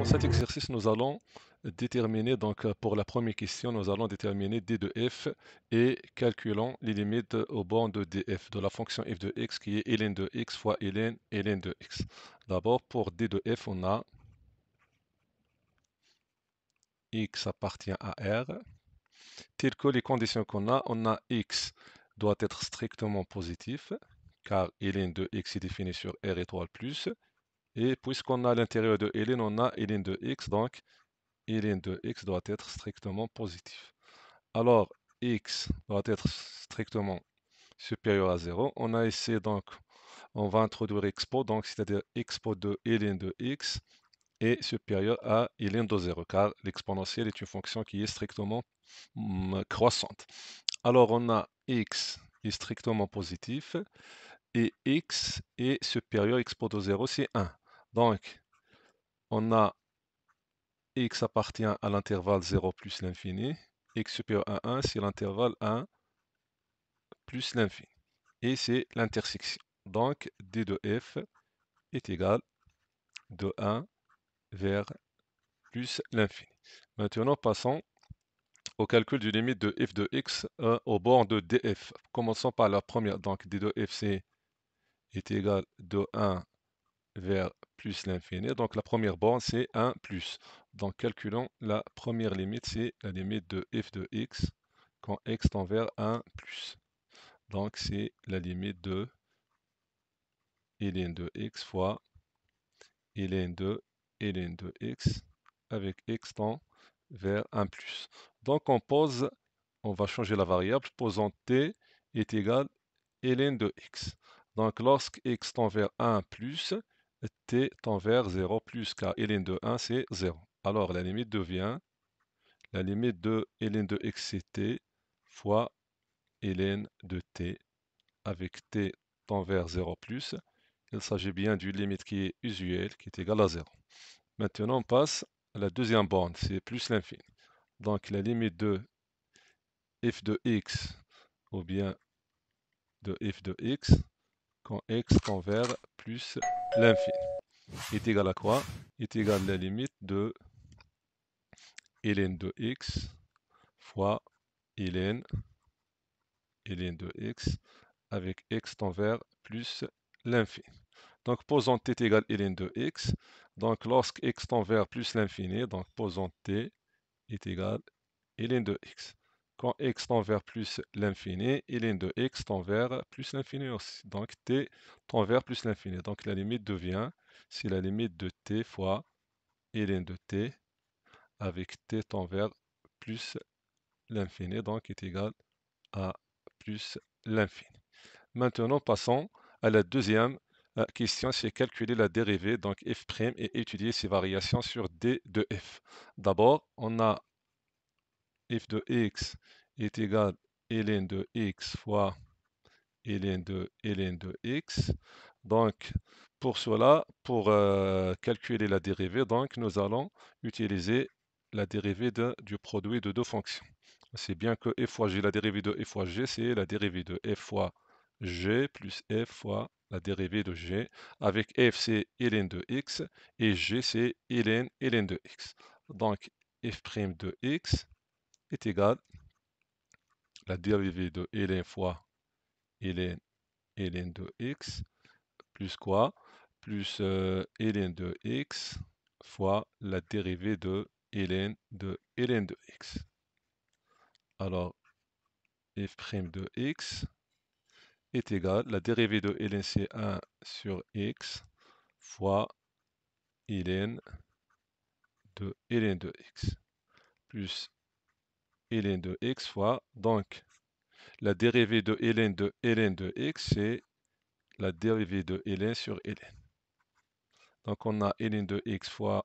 Dans cet exercice, nous allons déterminer, donc pour la première question, nous allons déterminer d de f et calculons les limites au bornes de df de la fonction f de x qui est ln de x fois ln de x. D'abord, pour d de f, on a x appartient à R. Telles que les conditions qu'on a, on a x doit être strictement positif, car ln de x est défini sur R étoile plus. Et puisqu'on a à l'intérieur de ln, on a ln de x, donc ln de x doit être strictement positif. Alors, x doit être strictement supérieur à 0. On a ici, donc, on va introduire expo, donc c'est-à-dire expo de ln de x est supérieur à ln de 0, car l'exponentielle est une fonction qui est strictement croissante. Alors, on a x est strictement positif et x est supérieur à expo de 0, c'est 1. Donc, on a x appartient à l'intervalle 0 plus l'infini, x supérieur à 1, c'est l'intervalle 1 plus l'infini. Et c'est l'intersection. Donc, d de f est égal de 1 vers plus l'infini. Maintenant, passons au calcul du limite de f de x au bord de df. Commençons par la première. Donc, d de f est égal de 1 vers plus l'infini. Donc, la première borne, c'est 1 plus. Donc, calculons la première limite, c'est la limite de f de x quand x tend vers 1 plus. Donc, c'est la limite de ln de x fois ln de x avec x tend vers 1 plus. Donc, on va changer la variable, posant t est égal ln de x. Donc, lorsque x tend vers 1 plus, t tend vers 0 plus, car ln de 1, c'est 0. Alors, la limite devient, la limite de ln de x, c'est t fois ln de t, avec t tend vers 0 plus. Il s'agit bien d'une limite qui est usuelle, qui est égale à 0. Maintenant, on passe à la deuxième borne, c'est plus l'infini. Donc, la limite de f de x, ou bien de f de x, quand x tend vers plus l'infini, est égal à quoi? Est égal à la limite de ln de x fois ln de x avec x tend vers plus l'infini. Donc, posons t égale ln de x. Donc, lorsque x tend vers plus l'infini, donc posons t est égal ln de x. Quand x tend vers plus l'infini, ln de x tend vers plus l'infini aussi. Donc, t tend vers plus l'infini. Donc, la limite devient, c'est la limite de t fois ln de t avec t tend vers plus l'infini, donc est égal à plus l'infini. Maintenant, passons à la deuxième question, c'est calculer la dérivée, donc f' et étudier ses variations sur d de f. D'abord, on a f de x est égal à ln de x fois ln de x. Donc, pour cela, pour calculer la dérivée, donc, nous allons utiliser la dérivée du produit de deux fonctions. C'est bien que f fois g, la dérivée de f fois g, c'est la dérivée de f fois g plus f fois la dérivée de g, avec f c'est ln de x et g c'est ln de x. Donc, f' de x est égal à la dérivée de ln fois ln de x plus quoi? Plus ln de x fois la dérivée de ln de x. Alors, f' de x est égal, la dérivée de ln c'est 1 sur x fois ln de x plus ln de x fois, donc la dérivée de ln de x c'est la dérivée de ln sur ln. Donc on a ln de x fois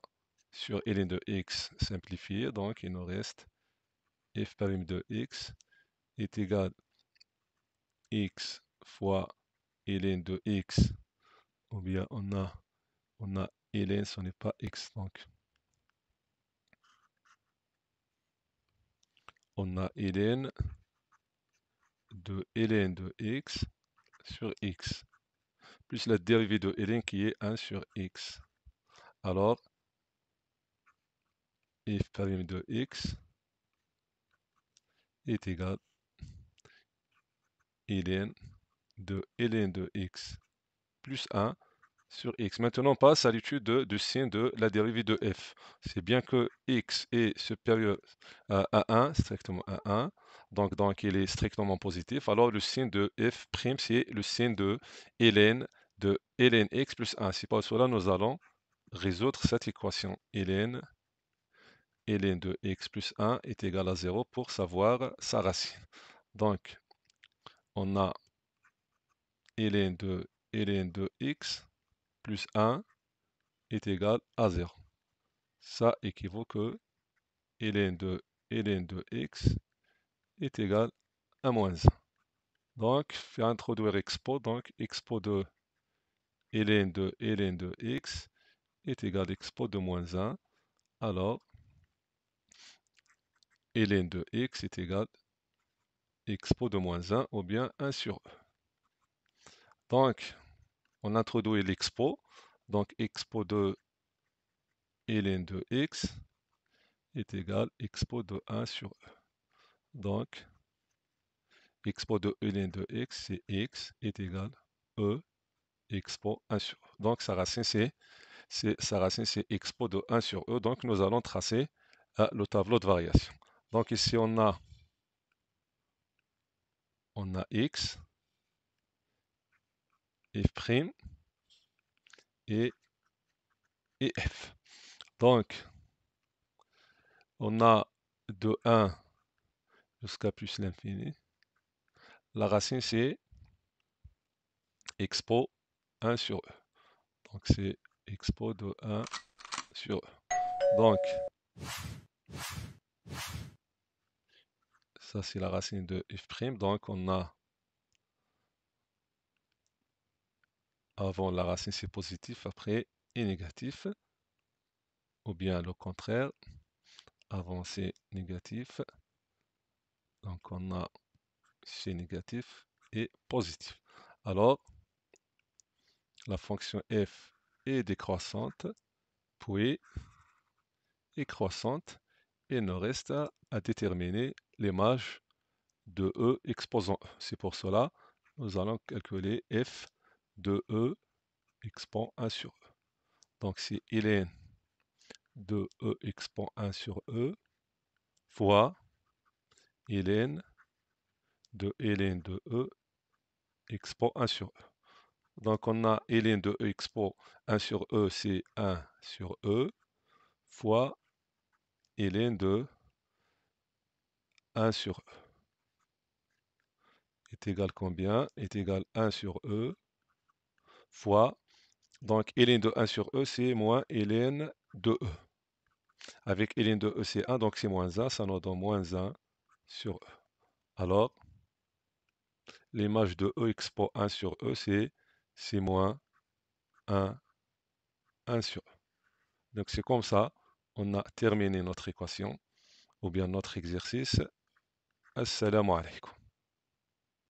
sur ln de x simplifié, donc il nous reste f' de x est égal à x fois ln de x, ou bien on a ln, ce n'est pas x, donc on a ln de x sur x, plus la dérivée de ln qui est 1 sur x. Alors, f' de x est égal ln de x plus 1 sur x. Maintenant, on passe à l'étude du signe de la dérivée de f. C'est bien que x est supérieur à 1, strictement à 1, donc il est strictement positif. Alors le signe de f', c'est le signe de ln x plus 1. C'est pour cela que nous allons résoudre cette équation. ln de x plus 1 est égal à 0 pour savoir sa racine. Donc, on a ln de x plus 1 est égal à 0. Ça équivaut que ln de x est égal à moins 1. Donc, faire introduire expo, donc expo de ln de x est égal à expo de moins 1. Alors, ln de x est égal à expo de moins 1 ou bien 1 sur e. Donc, on introduit l'expo. Donc, expo de ln de x est égal à expo de 1 sur e. Donc, expo de ln de x, c'est x est égal à e expo 1 sur e. Donc, sa racine, c'est expo de 1 sur e. Donc, nous allons tracer le tableau de variation. Donc, ici, on a x, f' et f. Donc, on a de 1 jusqu'à plus l'infini. La racine, c'est expo 1 sur e. Donc, c'est expo de 1 sur e. Donc, ça, c'est la racine de f'. Donc, on a avant la racine, c'est positif, après est négatif. Ou bien le contraire. Avant, c'est négatif. Donc, on a c'est négatif et positif. Alors, la fonction f est décroissante, puis est croissante, et il nous reste à déterminer l'image de e exposant e. C'est pour cela nous allons calculer f de e exposant 1 sur e. Donc, c'est ln de e exposant 1 sur e fois ln de e expo 1 sur e. Donc on a ln de e expo 1 sur e, c'est 1 sur e, fois ln de 1 sur e. Est égal combien? Est égal 1 sur e, fois, donc ln de 1 sur e, c'est moins ln de e. Avec ln de e, c'est 1, donc c'est moins 1, ça nous donne moins 1 sur e. Alors, l'image de e expo 1 sur e, c'est moins 1 sur e. Donc c'est comme ça, on a terminé notre équation ou bien notre exercice. Assalamu alaikum.